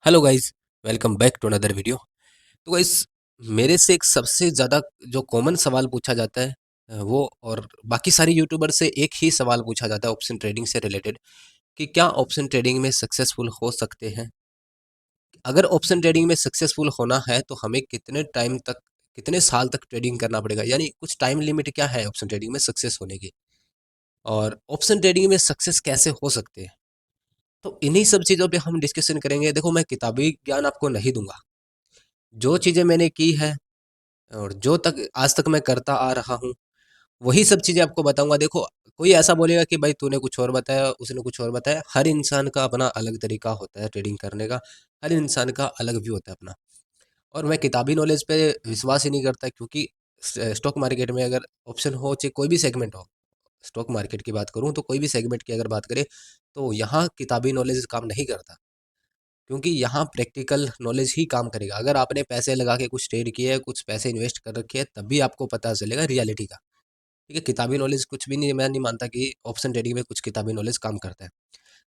Hello guys. Welcome back to another video. तो guys, मेरे से एक सबसे ज़्यादा जो कॉमन सवाल पूछा जाता है वो और बाकी सारी यूट्यूबर से एक ही सवाल पूछा जाता है ऑप्शन ट्रेडिंग से रिलेटेड कि क्या ऑप्शन ट्रेडिंग में सक्सेसफुल हो सकते हैं। अगर ऑप्शन ट्रेडिंग में सक्सेसफुल होना है तो हमें कितने टाइम तक, कितने साल तक ट्रेडिंग करना पड़ेगा, यानी कुछ टाइम लिमिट क्या है ऑप्शन ट्रेडिंग में सक्सेस होने की, और ऑप्शन ट्रेडिंग में सक्सेस कैसे हो सकते हैं। तो इन्हीं सब चीज़ों पे हम डिस्कशन करेंगे। देखो, मैं किताबी ज्ञान आपको नहीं दूंगा। जो चीज़ें मैंने की है और जो तक आज तक मैं करता आ रहा हूँ, वही सब चीज़ें आपको बताऊँगा। देखो, कोई ऐसा बोलेगा कि भाई तूने कुछ और बताया, उसने कुछ और बताया। हर इंसान का अपना अलग तरीका होता है ट्रेडिंग करने का, हर इंसान का अलग व्यू होता है अपना। और मैं किताबी नॉलेज पे विश्वास ही नहीं करता, क्योंकि स्टॉक मार्केट में अगर ऑप्शन हो, चाहे कोई भी सेगमेंट हो, स्टॉक मार्केट की बात करूँ तो कोई भी सेगमेंट की अगर बात करें, तो यहाँ किताबी नॉलेज काम नहीं करता, क्योंकि यहाँ प्रैक्टिकल नॉलेज ही काम करेगा। अगर आपने पैसे लगा के कुछ ट्रेड किए है, कुछ पैसे इन्वेस्ट कर रखे हैं, तभी आपको पता चलेगा रियलिटी का। ठीक है, किताबी नॉलेज कुछ भी नहीं, मैं नहीं मानता कि ऑप्शन ट्रेडिंग में कुछ किताबी नॉलेज काम करता है।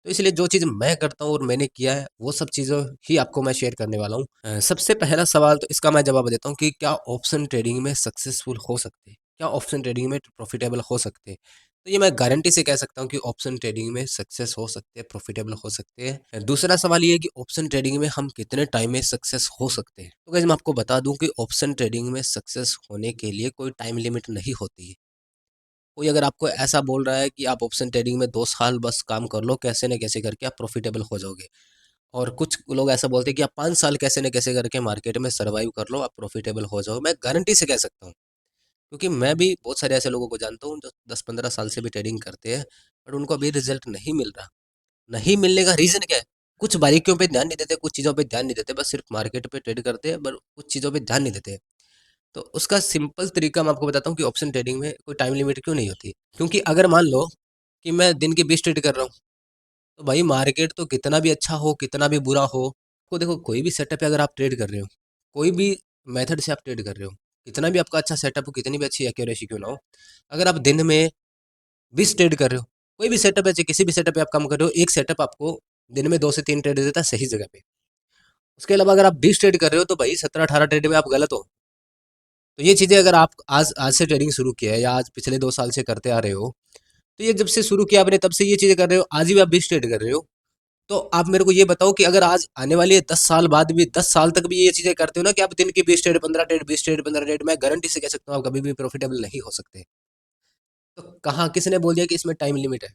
तो इसलिए जो चीज़ मैं करता हूँ और मैंने किया है, वो सब चीज़ें ही आपको मैं शेयर करने वाला हूँ। सबसे पहला सवाल तो इसका मैं जवाब देता हूँ कि क्या ऑप्शन ट्रेडिंग में सक्सेसफुल हो सकते हैं, क्या ऑप्शन ट्रेडिंग में प्रॉफिटेबल हो सकते हैं। तो ये मैं गारंटी से कह सकता हूँ कि ऑप्शन ट्रेडिंग में सक्सेस हो सकते हैं, प्रॉफिटेबल हो सकते हैं। दूसरा सवाल ये है कि ऑप्शन ट्रेडिंग में हम कितने टाइम में सक्सेस हो सकते हैं। तो गाइस, मैं आपको बता दूं कि ऑप्शन ट्रेडिंग में सक्सेस होने के लिए कोई टाइम लिमिट नहीं होती है। कोई अगर आपको ऐसा बोल रहा है कि आप ऑप्शन ट्रेडिंग में 2 साल बस काम कर लो, कैसे न कैसे करके आप प्रॉफिटेबल हो जाओगे, और कुछ लोग ऐसा बोलते हैं कि आप 5 साल कैसे न कैसे करके मार्केट में सर्वाइव कर लो, आप प्रॉफिटेबल हो जाओ। मैं गारंटी से कह सकता हूँ, क्योंकि मैं भी बहुत सारे ऐसे लोगों को जानता हूँ जो 10-15 साल से भी ट्रेडिंग करते हैं, बट उनको अभी रिजल्ट नहीं मिल रहा। नहीं मिलने का रीज़न क्या है? कुछ बारीकियों पे ध्यान नहीं देते, कुछ चीज़ों पे ध्यान नहीं देते, बस सिर्फ मार्केट पे ट्रेड करते हैं, पर कुछ चीज़ों पे ध्यान नहीं देते। तो उसका सिंपल तरीका मैं आपको बताता हूँ कि ऑप्शन ट्रेडिंग में कोई टाइम लिमिट क्यों नहीं होती। क्योंकि अगर मान लो कि मैं दिन के 20 ट्रेड कर रहा हूँ, तो भाई मार्केट तो कितना भी अच्छा हो, कितना भी बुरा हो, को देखो कोई भी सेटअप है, अगर आप ट्रेड कर रहे हो, कोई भी मेथड से आप ट्रेड कर रहे हो, कितना भी आपका अच्छा सेटअप हो, कितनी भी अच्छी एक्यूरेसी क्यों ना हो, अगर आप दिन में 20 ट्रेड कर रहे हो, कोई भी सेटअप है, चाहे किसी भी सेटअप पे आप काम कर रहे हो, एक सेटअप आपको दिन में 2 से 3 ट्रेड देता है सही जगह पे। उसके अलावा अगर आप 20 ट्रेड कर रहे हो, तो भाई 17-18 ट्रेड में आप गलत हो। तो ये चीज़ें अगर आप आज आज से ट्रेडिंग शुरू किया है, या आज पिछले 2 साल से करते आ रहे हो, तो ये जब से शुरू किया आपने तब से ये चीज़ें कर रहे हो, आज भी आप 20 ट्रेड कर रहे हो, तो आप मेरे को ये बताओ कि अगर आज आने वाली है 10 साल बाद भी, 10 साल तक भी ये चीज़ें करते हो ना, कि आप दिन की 20 ट्रेड 15 ट्रेड 20 ट्रेड 15 ट्रेड, मैं गारंटी से कह सकता हूँ आप कभी भी प्रॉफिटेबल नहीं हो सकते। तो कहाँ किसने बोल दिया कि इसमें टाइम लिमिट है।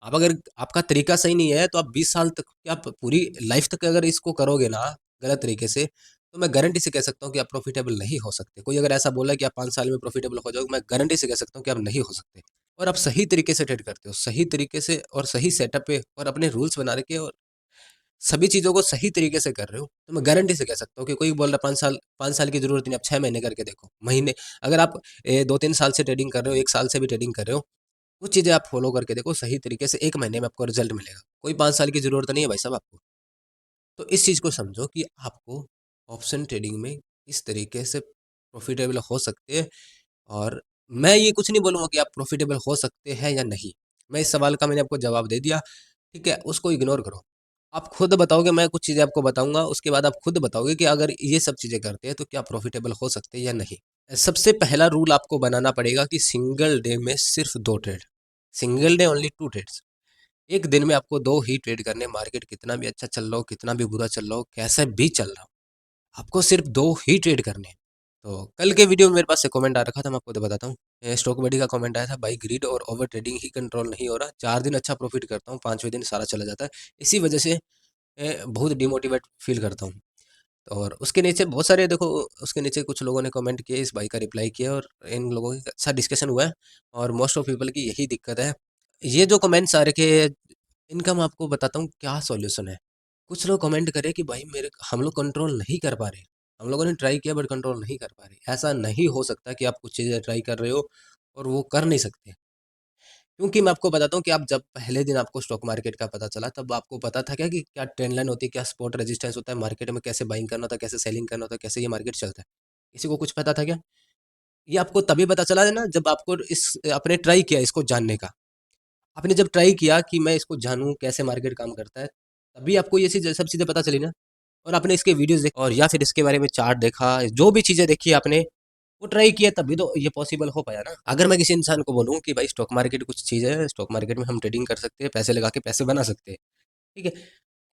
आप अगर आपका तरीका सही नहीं है, तो आप 20 साल तक क्या, आप पूरी लाइफ तक अगर इसको करोगे ना गलत तरीके से, तो मैं गारंटी से कह सकता हूँ कि आप प्रॉफिटेबल नहीं हो सकते। कोई अगर ऐसा बोला कि आप 5 साल में प्रॉफिटेबल हो जाओगे, मैं गारंटी से कह सकता हूँ कि आप नहीं हो सकते। और आप सही तरीके से ट्रेड करते हो, सही तरीके से और सही सेटअप पे, और अपने रूल्स बना रखे, और सभी चीज़ों को सही तरीके से कर रहे हो, तो मैं गारंटी से कह सकता हूँ कि कोई बोल रहा है 5 साल, 5 साल की ज़रूरत नहीं, आप 6 महीने करके देखो, महीने। अगर आप 2-3 साल से ट्रेडिंग कर रहे हो, 1 साल से भी ट्रेडिंग कर रहे हो, कुछ चीज़ें आप फॉलो करके देखो, सही तरीके से 1 महीने में आपको रिजल्ट मिलेगा। कोई 5 साल की ज़रूरत नहीं है भाई साहब आपको। तो इस चीज़ को समझो कि आपको ऑप्शन ट्रेडिंग में इस तरीके से प्रॉफिटेबल हो सकते हैं। और मैं ये कुछ नहीं बोलूँगा कि आप प्रॉफिटेबल हो सकते हैं या नहीं। मैं इस सवाल का मैंने आपको जवाब दे दिया, ठीक है? उसको इग्नोर करो। आप खुद बताओगे, मैं कुछ चीज़ें आपको बताऊँगा, उसके बाद आप खुद बताओगे कि अगर ये सब चीज़ें करते हैं तो क्या प्रॉफिटेबल हो सकते हैं या नहीं। सबसे पहला रूल आपको बनाना पड़ेगा कि सिंगल डे में सिर्फ 2 trade, single day only 2 trades. एक दिन में आपको 2 ही ट्रेड करने, मार्केट कितना भी अच्छा चल रहा हो, कितना भी बुरा चल रहा हो, कैसा भी चल रहा हो, आपको सिर्फ 2 ही ट्रेड करने हैं। तो कल के वीडियो में मेरे पास से कमेंट आ रखा था, मैं आपको तो बताता हूँ। स्टॉक बडी का कमेंट आया था, भाई ग्रीड और ओवर ट्रेडिंग ही कंट्रोल नहीं हो रहा, 4 दिन अच्छा प्रॉफिट करता हूँ, 5वें दिन सारा चला जाता है। इसी वजह से बहुत डिमोटिवेट फील करता हूँ। और उसके नीचे बहुत सारे, देखो उसके नीचे कुछ लोगों ने कमेंट किए, इस भाई का रिप्लाई किया, और इन लोगों के अच्छा डिस्कशन हुआ है। और मोस्ट ऑफ पीपल की यही दिक्कत है। ये जो कमेंट्स आ रखे हैं, इनका मैं आपको बताता हूँ क्या सॉल्यूशन है। कुछ लोग कमेंट करे कि भाई मेरे हम लोग कंट्रोल नहीं कर पा रहे, हम लोगों ने ट्राई किया बट कंट्रोल नहीं कर पा रहे। ऐसा नहीं हो सकता कि आप कुछ चीज़ें ट्राई कर रहे हो और वो कर नहीं सकते। क्योंकि मैं आपको बताता हूँ कि आप जब पहले दिन आपको स्टॉक मार्केट का पता चला, तब आपको पता था क्या कि क्या ट्रेंड लाइन होती है, क्या स्पॉट रेजिस्टेंस होता है, मार्केट में कैसे बाइंग करना होता है, कैसे सेलिंग करना होता है, कैसे ये मार्केट चलता है। किसी को कुछ पता था क्या? ये आपको तभी पता चला है ना, जब आपको इस आपने ट्राई किया इसको जानने का। आपने जब ट्राई किया कि मैं इसको जानूँ कैसे मार्केट काम करता है, तभी आपको ये चीज़ सब चीज़ें पता चली ना। और आपने इसके वीडियोज़ देखे और या फिर इसके बारे में चार्ट देखा, जो भी चीज़ें देखी आपने, वो ट्राई किया तभी तो ये पॉसिबल हो पाया ना। अगर मैं किसी इंसान को बोलूँ कि भाई स्टॉक मार्केट कुछ चीज़ है, स्टॉक मार्केट में हम ट्रेडिंग कर सकते हैं, पैसे लगा के पैसे बना सकते हैं, ठीक है?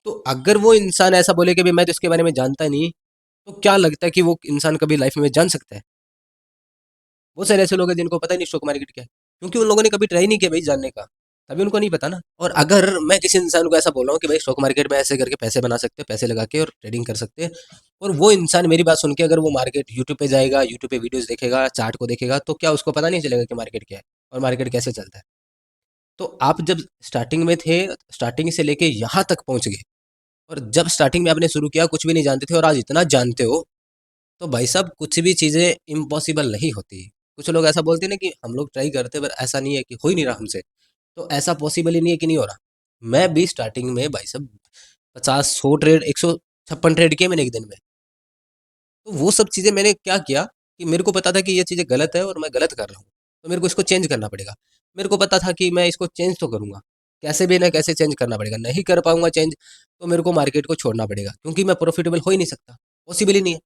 तो अगर वो इंसान ऐसा बोले कि भई मैं तो इसके बारे में जानता नहीं, तो क्या लगता है कि वो इंसान कभी लाइफ़ में जान सकता है? बहुत सारे ऐसे लोग हैं जिनको पता ही नहीं स्टॉक मार्केट क्या है, क्योंकि उन लोगों ने कभी ट्राई नहीं किया भाई जानने का, तभी उनको नहीं पता ना। और अगर मैं किसी इंसान को ऐसा बोल रहा हूँ कि भाई स्टॉक मार्केट में ऐसे करके पैसे बना सकते हैं, पैसे लगा के और ट्रेडिंग कर सकते हैं, और वो इंसान मेरी बात सुन के अगर वो मार्केट यूट्यूब पे जाएगा, यूट्यूब पे वीडियोज़ देखेगा, चार्ट को देखेगा, तो क्या उसको पता नहीं चलेगा कि मार्केट क्या है और मार्केट कैसे चलता है? तो आप जब स्टार्टिंग में थे, स्टार्टिंग से लेके यहाँ तक पहुँच गए, और जब स्टार्टिंग में आपने शुरू किया कुछ भी नहीं जानते थे और आज इतना जानते हो, तो भाई साहब कुछ भी चीज़ें इम्पॉसिबल नहीं होती। कुछ लोग ऐसा बोलते हैं ना कि हम लोग ट्राई करते हैं पर ऐसा नहीं है कि हो ही नहीं रहा हमसे, तो ऐसा पॉसिबल ही नहीं है कि नहीं हो रहा। मैं भी स्टार्टिंग में भाई साहब 50 100 ट्रेड 156 ट्रेड किए मैंने एक दिन में। तो वो सब चीज़ें मैंने क्या किया कि मेरे को पता था कि ये चीज़ें गलत है और मैं गलत कर रहा हूँ, तो मेरे को इसको चेंज करना पड़ेगा। मेरे को पता था कि मैं इसको चेंज तो करूँगा, कैसे भी ना कैसे चेंज करना पड़ेगा। नहीं कर पाऊँगा चेंज, तो मेरे को मार्केट को छोड़ना पड़ेगा, क्योंकि मैं प्रॉफिटेबल हो ही नहीं सकता, पॉसिबल ही नहीं है।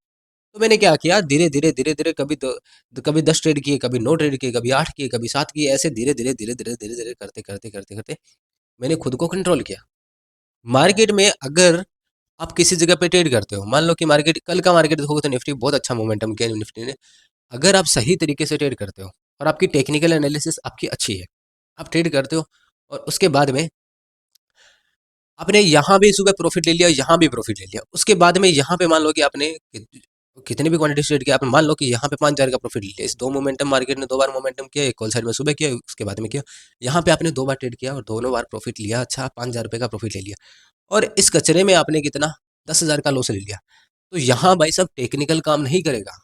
तो मैंने क्या किया, धीरे-धीरे, धीरे-धीरे कभी 10 ट्रेड किए, कभी 9 ट्रेड किए, कभी 8 किए, कभी 7 किए, ऐसे धीरे-धीरे, धीरे-धीरे, धीरे-धीरे करते मैंने खुद को कंट्रोल किया। मार्केट में अगर आप किसी जगह पे ट्रेड करते हो, मान लो कि मार्केट कल का मार्केट देखोगे तो निफ्टी बहुत अच्छा मोमेंटम किया निफ्टी ने। अगर आप सही तरीके से ट्रेड करते हो और आपकी टेक्निकल एनालिसिस आपकी अच्छी है, आप ट्रेड करते हो और उसके बाद में आपने यहाँ भी सुबह प्रॉफिट ले लिया, यहाँ भी प्रॉफिट ले लिया। उसके बाद में यहाँ पे मान लो कि आपने कितनी भी क्वांटिटी ट्रेड किया, आपने मान लो कि यहाँ पे 5,000 का प्रॉफिट ले लिया। इस 2 मोमेंटम मार्केट ने 2 बार मोमेंटम किया, एक कॉल साइड में सुबह किया, उसके बाद में किया। यहाँ पे आपने 2 बार ट्रेड किया और दोनों बार प्रॉफिट लिया, अच्छा 5,000 रुपए का प्रॉफिट ले लिया। और इस कचरे में आपने कितना 10,000 का लॉस ले लिया। तो यहाँ भाई साहब टेक्निकल काम नहीं करेगा।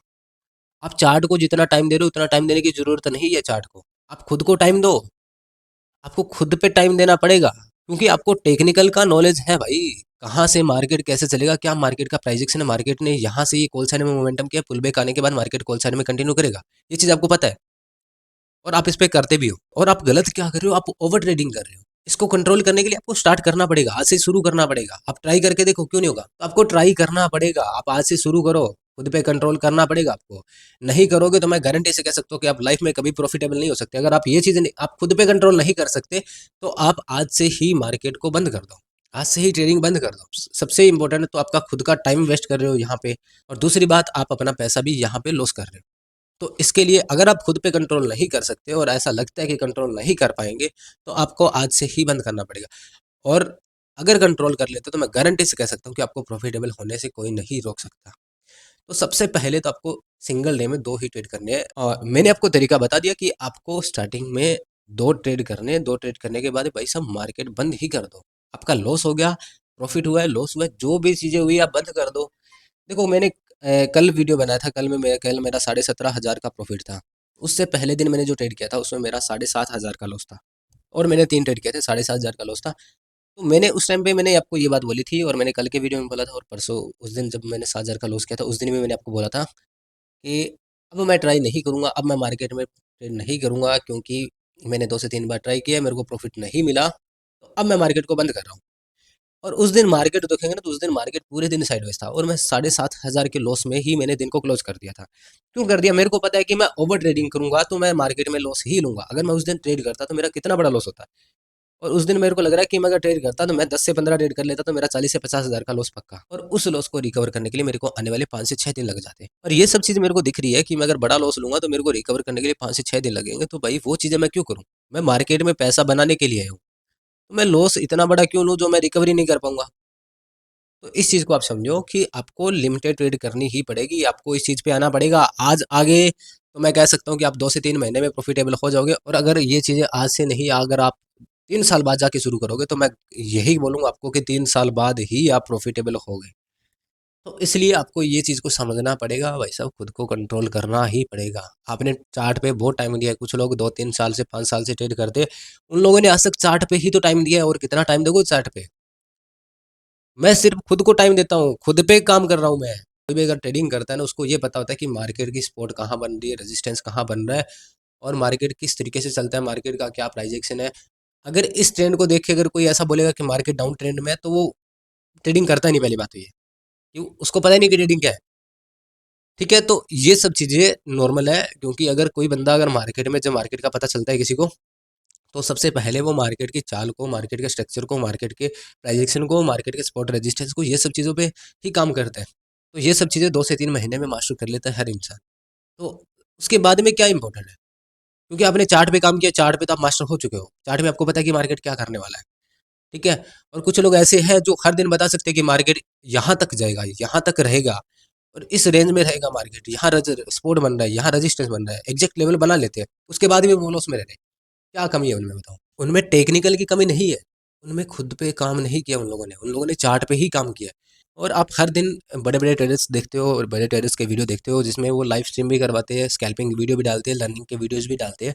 आप चार्ट को जितना टाइम दे रहे हो उतना टाइम देने की ज़रूरत नहीं है चार्ट को। आप खुद को टाइम दो। आपको खुद पे टाइम देना पड़ेगा, क्योंकि आपको टेक्निकल का नॉलेज है भाई। कहाँ से मार्केट कैसे चलेगा, क्या मार्केट का प्राइजेक्शन है, मार्केट ने यहाँ से ये कॉल साइड में मोमेंटम किया, पुल बैक आने के बाद मार्केट कॉल साइड में कंटिन्यू करेगा। ये चीज़ आपको पता है और आप इस पे करते भी हो। और आप गलत क्या कर रहे हो, आप ओवर ट्रेडिंग कर रहे हो। इसको कंट्रोल करने के लिए आपको स्टार्ट करना पड़ेगा, आज से शुरू करना पड़ेगा। आप ट्राई करके देखो क्यों नहीं होगा, तो आपको ट्राई करना पड़ेगा। आप आज से शुरू करो, खुद पे कंट्रोल करना पड़ेगा आपको। नहीं करोगे तो मैं गारंटी से कह सकता हूँ कि आप लाइफ में कभी प्रॉफिटेबल नहीं हो सकते। अगर आप ये चीज़ें आप खुद पे कंट्रोल नहीं कर सकते, तो आप आज से ही मार्केट को बंद कर दो, आज से ही ट्रेडिंग बंद कर दो। सबसे इंपॉर्टेंट है तो आपका खुद का टाइम वेस्ट कर रहे हो यहाँ पे, और दूसरी बात आप अपना पैसा भी यहाँ पे लॉस कर रहे हो। तो इसके लिए अगर आप खुद पे कंट्रोल नहीं कर सकते और ऐसा लगता है कि कंट्रोल नहीं कर पाएंगे, तो आपको आज से ही बंद करना पड़ेगा। और अगर कंट्रोल कर लेते तो मैं गारंटी से कह सकता हूँ कि आपको प्रॉफिटेबल होने से कोई नहीं रोक सकता। तो सबसे पहले तो आपको सिंगल डे में 2 ही ट्रेड करने हैं, और मैंने आपको तरीका बता दिया कि आपको स्टार्टिंग में 2 ट्रेड करने हैं। 2 ट्रेड करने के बाद भाई साहब मार्केट बंद ही कर दो। आपका लॉस हो गया, प्रॉफिट हुआ है, लॉस हुआ है, जो भी चीज़ें हुई आप बंद कर दो। देखो मैंने कल वीडियो बनाया था, कल मेरा 17,500 का प्रॉफिट था। उससे पहले दिन मैंने जो ट्रेड किया था उसमें मेरा 7,500 का लॉस था, और मैंने 3 ट्रेड किए थे, 7,500 का लॉस था। तो मैंने उस टाइम पे मैंने आपको ये बात बोली थी, और मैंने कल के वीडियो में बोला था, और परसों उस दिन जब मैंने 7,000 का लॉस किया था उस दिन भी मैंने आपको बोला था कि अब मैं ट्राई नहीं करूँगा, अब मैं मार्केट में ट्रेड नहीं करूँगा, क्योंकि मैंने 2 से 3 बार ट्राई किया, मेरे को प्रॉफिट नहीं मिला, तो अब मैं मार्केट को बंद कर रहा हूँ। और उस दिन मार्केट देखेंगे ना, तो उस दिन मार्केट पूरे दिन साइडवेज था, और मैं 7,500 के लॉस में ही मैंने दिन को क्लोज कर दिया था। क्यों कर दिया, मेरे को पता है कि मैं ओवर ट्रेडिंग करूंगा तो मैं मार्केट में लॉस ही लूंगा। अगर मैं उस दिन ट्रेड करता तो मेरा कितना बड़ा लॉस होता। और उस दिन मेरे को लग रहा है कि मैं अगर ट्रेड करता तो मैं 10 से 15 ट्रेड कर लेता तो मेरा 40 से 50 हज़ार का लॉस पक्का। और उस लॉस को रिकवर करने के लिए मेरे को आने वाले 5 से 6 दिन लग जाते हैं। और ये सब चीज़ मेरे को दिख रही है कि मैं अगर बड़ा लॉस लूंगा तो मेरे को रिकवर करने के लिए 5 से 6 दिन लगेंगे। तो भाई वो चीज़ें मैं क्यों करूँ, मैं मार्केट में पैसा बनाने के लिए आया हूँ, तो मैं लॉस इतना बड़ा क्यों लूँ जो मैं रिकवरी नहीं कर पाऊंगा। तो इस चीज़ को आप समझो कि आपको लिमिटेड ट्रेड करनी ही पड़ेगी, आपको इस चीज़ पे आना पड़ेगा। आज आगे तो मैं कह सकता हूँ कि आप 2 से 3 महीने में प्रॉफिटेबल हो जाओगे, और अगर ये चीज़ें आज से नहीं, अगर आप 3 साल बाद जाके शुरू करोगे, तो मैं यही बोलूँगा आपको कि 3 साल बाद ही आप प्रॉफिटेबल होगे। तो इसलिए आपको ये चीज़ को समझना पड़ेगा भाई साहब, खुद को कंट्रोल करना ही पड़ेगा। आपने चार्ट पे बहुत टाइम दिया है, कुछ लोग 2-3 साल से 5 साल से ट्रेड करते हैं, उन लोगों ने आज तक चार्ट पे ही तो टाइम दिया है, और कितना टाइम दोगे चार्ट पे? मैं सिर्फ खुद को टाइम देता हूँ, खुद पे काम कर रहा हूँ मैं। कोई भी अगर ट्रेडिंग करता है ना, उसको ये पता होता है कि मार्केट की सपोर्ट कहाँ बन रही है, रेजिस्टेंस कहाँ बन रहा है, और मार्केट किस तरीके से चलता है, मार्केट का क्या प्राइस एक्शन है। अगर इस ट्रेंड को देख के अगर कोई ऐसा बोलेगा कि मार्केट डाउन ट्रेंड में है, तो वो ट्रेडिंग करता ही नहीं, पहली बात तो ये, क्यों, उसको पता ही नहीं कि ट्रेडिंग क्या है। ठीक है, तो ये सब चीज़ें नॉर्मल है, क्योंकि अगर कोई बंदा अगर मार्केट में, जब मार्केट का पता चलता है किसी को, तो सबसे पहले वो मार्केट की चाल को, मार्केट के स्ट्रक्चर को, मार्केट के प्राइजेक्शन को, मार्केट के स्पॉट रेजिस्टेंस को, ये सब चीज़ों पे ही काम करता है। तो ये सब चीज़ें 2 से 3 महीने में मास्टर कर लेता है हर इंसान। तो उसके बाद में क्या इंपॉर्टेंट है, क्योंकि आपने चार्ट पे काम किया, चार्ट पे तो आप मास्टर हो चुके हो, चार्ट में आपको पता है कि मार्केट क्या करने वाला है। ठीक है, और कुछ लोग ऐसे हैं जो हर दिन बता सकते हैं कि मार्केट यहाँ तक जाएगा, यहाँ तक रहेगा और इस रेंज में रहेगा मार्केट, यहाँ सपोर्ट बन रहा है, यहाँ रेजिस्टेंस बन रहा है, एग्जैक्ट लेवल बना लेते हैं, उसके बाद भी वो लॉस में रह रहे हैं। क्या कमी है उनमें, बताओ। उनमें टेक्निकल की कमी नहीं है, उनमें खुद पे काम नहीं किया उन लोगों ने चार्ट पे ही काम किया। और आप हर दिन बड़े बड़े ट्रेडर्स देखते हो और बड़े ट्रेडर्स के वीडियो देखते हो, जिसमें वो लाइव स्ट्रीम भी करवाते हैं, स्कैल्पिंग वीडियो भी डालते हैं, लर्निंग के वीडियोज भी डालते हैं।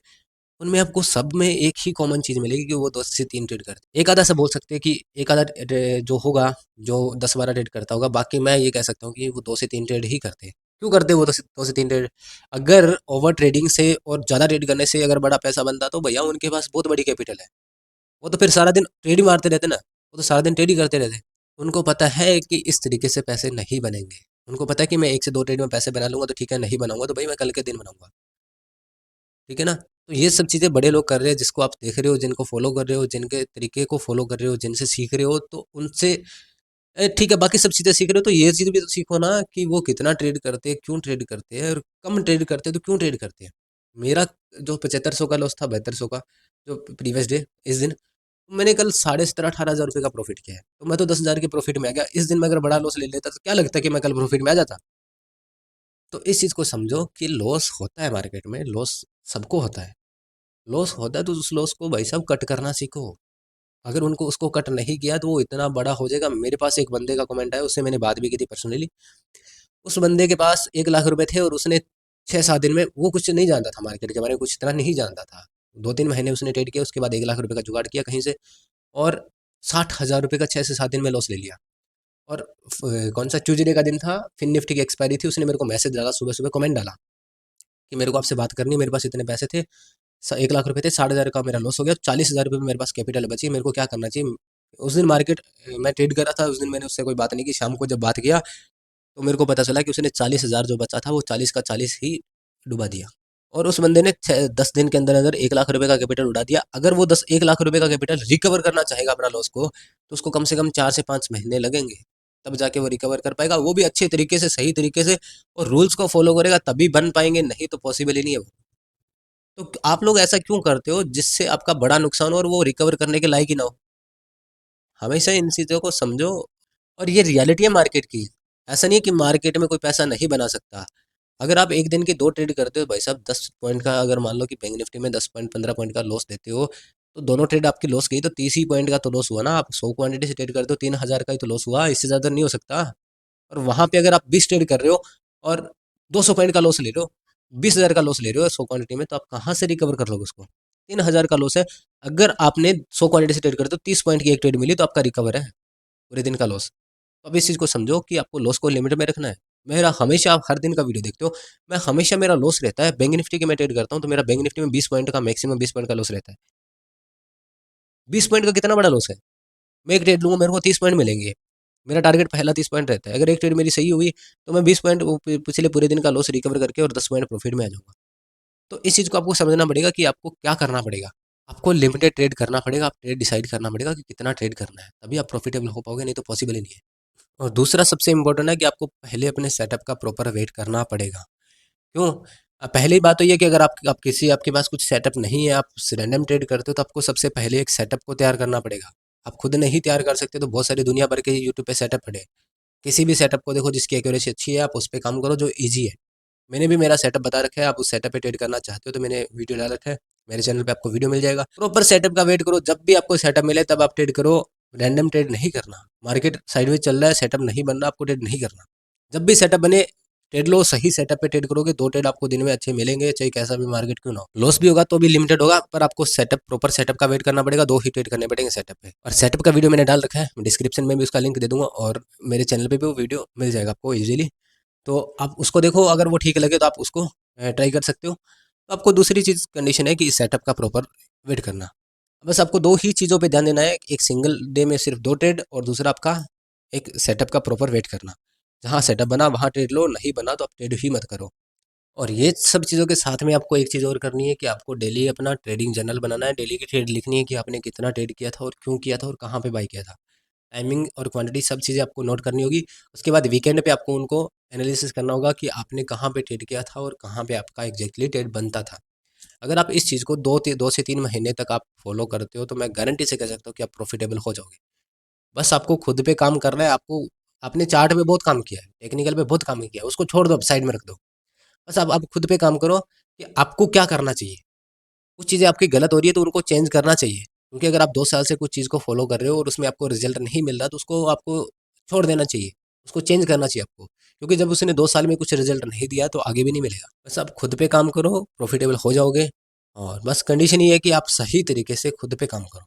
उनमें आपको सब में एक ही कॉमन चीज़ मिलेगी कि वो 2 से 3 ट्रेड करते हैं। एक आधा से बोल सकते हैं कि एक आधा जो होगा, जो 10-12 ट्रेड करता होगा, बाकी मैं ये कह सकता हूँ कि वो 2 से 3 ट्रेड ही करते हैं। क्यों करते हैं वो 2 से 3 ट्रेड? अगर ओवर ट्रेडिंग से और ज़्यादा ट्रेड करने से अगर बड़ा पैसा बनता, तो भैया उनके पास बहुत बड़ी कैपिटल है, वो तो फिर सारा दिन ट्रेड ही मारते रहते ना, वो तो सारा दिन ट्रेड ही करते रहते। उनको पता है कि इस तरीके से पैसे नहीं बनेंगे, उनको पता है कि मैं 1 से 2 ट्रेड में पैसे बना लूंगा तो ठीक है, नहीं बनाऊंगा तो भाई मैं कल के दिन बनाऊंगा। ठीक है ना, तो ये सब चीज़ें बड़े लोग कर रहे हैं, जिसको आप देख रहे हो, जिनको फॉलो कर रहे हो, जिनके तरीके को फॉलो कर रहे हो, जिनसे सीख रहे हो, तो उनसे ठीक है, बाकी सब चीज़ें सीख रहे हो तो ये चीज़ भी तो सीखो ना कि वो कितना ट्रेड करते हैं, क्यों ट्रेड करते हैं, और कम ट्रेड करते हैं तो क्यों ट्रेड करते हैं। मेरा जो 7500 का लॉस था, 7200 का, जो प्रीवियस डे, इस दिन मैंने कल 17,500-18,000 रुपये का प्रॉफिट किया है, तो मैं तो 10,000 के प्रॉफिट में आ गया। इस दिन में अगर बड़ा लॉस ले लेता तो क्या लगता है कि मैं कल प्रॉफिट में आ जाता। तो इस चीज़ को समझो कि लॉस होता है मार्केट में, लॉस सबको होता है। लॉस होता है तो उस लॉस को भाई साहब कट करना सीखो। अगर उनको उसको कट नहीं किया तो वो इतना बड़ा हो जाएगा। मेरे पास एक बंदे का कमेंट आया, उससे मैंने बात भी की थी पर्सनली। उस बंदे के पास 1 लाख रुपए थे और उसने 6-7 दिन में, वो कुछ नहीं जानता था मार्केट के बारे में, कुछ इतना नहीं जानता था। 2-3 महीने उसने ट्रेड किया, उसके बाद 1 लाख रुपए का जुगाड़ किया कहीं से, और 60,000 रुपये का 6 से 7 दिन में लॉस ले लिया। और कौन सा ट्यूजडे का दिन था, फिन निफ्टी की एक्सपायरी थी, उसने मेरे को मैसेज डाला, सुबह सुबह कमेंट डाला कि मेरे को आपसे बात करनी है, मेरे पास इतने पैसे थे, 1 लाख रुपए थे, 60,000 का मेरा लॉस हो गया, 40,000 रुपये मेरे पास कैपिटल बची, मेरे को क्या करना चाहिए। उस दिन मार्केट, मैं ट्रेड कर रहा था उस दिन, मैंने उससे कोई बात नहीं की। शाम को जब बात किया तो मेरे को पता चला कि उसने 40,000 जो बचा था वो 40 का 40 ही डुबा दिया। और उस बंदे ने 10 दिन के अंदर अंदर 1 लाख रुपए का कैपिटल उड़ा दिया। अगर वो 1 लाख रुपए का कैपिटल रिकवर करना चाहेगा अपना लॉस को, तो उसको कम से कम 4 से 5 महीने लगेंगे, तब जाके वो रिकवर कर पाएगा, वो भी अच्छे तरीके से, सही तरीके से, और रूल्स को फॉलो करेगा तभी बन पाएंगे, नहीं तो पॉसिबल ही नहीं है वो। तो आप लोग ऐसा क्यों करते हो जिससे आपका बड़ा नुकसान हो और वो रिकवर करने के लायक ही ना हो। हमेशा इन चीज़ों को समझो। और ये रियलिटी है मार्केट की। ऐसा नहीं है कि मार्केट में कोई पैसा नहीं बना सकता। अगर आप एक दिन के 2 ट्रेड करते हो भाई साहब, 10 पॉइंट का, अगर मान लो कि बैंक निफ्टी में 10 पॉइंट 15 पॉइंट का लॉस देते हो, तो दोनों ट्रेड आपकी लॉस गई तो 30 ही पॉइंट का तो लॉस हुआ ना। आप 100 क्वांटिटी से ट्रेड करते हो, 3,000 का ही तो लॉस हुआ, इससे ज़्यादा नहीं हो सकता। और वहाँ पे अगर आप 20 ट्रेड कर रहे हो और 200 पॉइंट का लॉस ले रहे हो, 20,000 का लॉस ले रहे हो 100 क्वांटिटी में, तो आप कहाँ से रिकवर कर लोगे उसको। 3,000 का लॉस है, अगर आपने 100 क्वांटिटी से ट्रेड करते हो, 30 पॉइंट की एक ट्रेड मिली तो आपका रिकवर है पूरे दिन का लॉस। तो अब इस चीज़ को समझो कि आपको लॉस को लिमिट में रखना है। मेरा हमेशा, आप हर दिन का वीडियो देखते हो, मैं हमेशा, मेरा लॉस रहता है। बैंक निफ्टी की मैं ट्रेड करता हूँ तो मेरा बैंक निफ्टी में 20 पॉइंट का, मैक्सिमम 20 पॉइंट का लॉस रहता है। 20 पॉइंट का कितना बड़ा लॉस है। मैं एक ट्रेड लूँगा, मेरे को 30 पॉइंट मिलेंगे। मेरा टारगेट पहला 30 पॉइंट रहता है। अगर एक ट्रेड मेरी सही हुई तो मैं 20 पॉइंट पिछले पूरे दिन का लॉस रिकवर करके और 10 पॉइंट प्रॉफिट में आ जाऊँगा। तो इस चीज़ को आपको समझना पड़ेगा कि आपको क्या करना पड़ेगा। आपको लिमिटेड ट्रेड करना पड़ेगा, आप ट्रेड डिसाइड करना पड़ेगा कि कितना ट्रेड करना है, तभी आप प्रॉफिटेबल हो पाओगे, नहीं तो पॉसिबल ही नहीं है। और दूसरा सबसे इम्पोर्टेंट है कि आपको पहले अपने सेटअप का प्रॉपर वेट करना पड़ेगा। क्यों? पहली बात तो ये कि अगर आप किसी, आपके पास कुछ सेटअप नहीं है, आप रैंडम ट्रेड करते हो, तो आपको सबसे पहले एक सेटअप को तैयार करना पड़ेगा। आप खुद नहीं तैयार कर सकते तो बहुत सारी दुनिया भर के यूट्यूब पे सेटअप पड़े हैं। किसी भी सेटअप को देखो जिसकी एक्यूरेसी अच्छी है, आप उस पे काम करो जो ईज़ी है। मैंने भी मेरा सेटअप बता रखा है, आप उस सेटअप पे ट्रेड करना चाहते हो तो मैंने वीडियो डाल रखा है, मेरे चैनल पे आपको वीडियो मिल जाएगा। प्रॉपर सेटअप का वेट करो, जब भी आपको सेटअप मिले तब आप ट्रेड करो। रैंडम ट्रेड नहीं करना। मार्केट साइडवेज चल रहा है, सेटअप नहीं बन रहा, आपको ट्रेड नहीं करना। जब भी सेटअप बने ट्रेड लो, सही सेटअप पे ट्रेड करोगे, 2 ट्रेड आपको दिन में अच्छे मिलेंगे, चाहे कैसा भी मार्केट क्यों ना हो। लॉस भी होगा तो भी लिमिटेड होगा, पर आपको सेटअप, प्रॉपर सेटअप का वेट करना पड़ेगा। 2 ही ट्रेड करने पड़ेंगे सेटअप पे। और सेटअप का वीडियो मैंने डाल रखा है, डिस्क्रिप्शन में भी उसका लिंक दे दूंगा, और मेरे चैनल पे भी वो वीडियो मिल जाएगा आपको इजीली। तो आप उसको देखो, अगर वो ठीक लगे तो आप उसको ट्राई कर सकते हो। तो आपको दूसरी चीज़ कंडीशन है कि इस सेटअप का प्रॉपर वेट करना। बस आपको 2 ही चीज़ों पे ध्यान देना है, एक सिंगल डे में सिर्फ 2 ट्रेड, और दूसरा आपका एक सेटअप का प्रॉपर वेट करना। जहाँ सेटअप बना वहाँ ट्रेड लो, नहीं बना तो आप ट्रेड ही मत करो। और ये सब चीज़ों के साथ में आपको एक चीज़ और करनी है कि आपको डेली अपना ट्रेडिंग जर्नल बनाना है। डेली की ट्रेड लिखनी है कि आपने कितना ट्रेड किया था और क्यों किया था और कहाँ पे बाई किया था। टाइमिंग और क्वांटिटी सब चीज़ें आपको नोट करनी होगी। उसके बाद वीकेंड पे आपको उनको एनालिसिस करना होगा कि आपने कहाँ पे ट्रेड किया था और कहाँ पे आपका एग्जैक्टली ट्रेड बनता था। अगर आप इस चीज़ को 2 से 3 महीने तक आप फॉलो करते हो तो मैं गारंटी से कह सकता हूँ कि आप प्रॉफिटेबल हो जाओगे। बस आपको खुद पे काम करना है। आपको आपने चार्ट पे बहुत काम किया है, टेक्निकल पे बहुत काम किया है, उसको छोड़ दो, साइड में रख दो। बस आप खुद पे काम करो कि आपको क्या करना चाहिए। कुछ चीज़ें आपकी गलत हो रही है तो उनको चेंज करना चाहिए, क्योंकि अगर आप 2 साल से कुछ चीज़ को फॉलो कर रहे हो और उसमें आपको रिजल्ट नहीं मिल रहा तो उसको आपको छोड़ देना चाहिए, उसको चेंज करना चाहिए आपको। क्योंकि जब उसने 2 साल में कुछ रिजल्ट नहीं दिया तो आगे भी नहीं मिलेगा। बस आप खुद पे काम करो, प्रॉफिटेबल हो जाओगे। और बस कंडीशन ये है कि आप सही तरीके से खुद पे काम करो।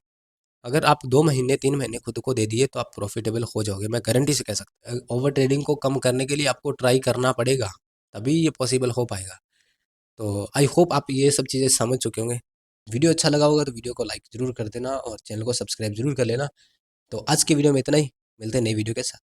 अगर आप 2 महीने 3 महीने खुद को दे दिए तो आप प्रॉफिटेबल हो जाओगे, मैं गारंटी से कह सकता हूँ। ओवर ट्रेडिंग को कम करने के लिए आपको ट्राई करना पड़ेगा, तभी ये पॉसिबल हो पाएगा। तो आई होप आप ये सब चीज़ें समझ चुके होंगे। वीडियो अच्छा लगा होगा तो वीडियो को लाइक ज़रूर कर देना और चैनल को सब्सक्राइब ज़रूर कर लेना। तो आज की वीडियो में इतना ही, मिलते हैं नई वीडियो के साथ।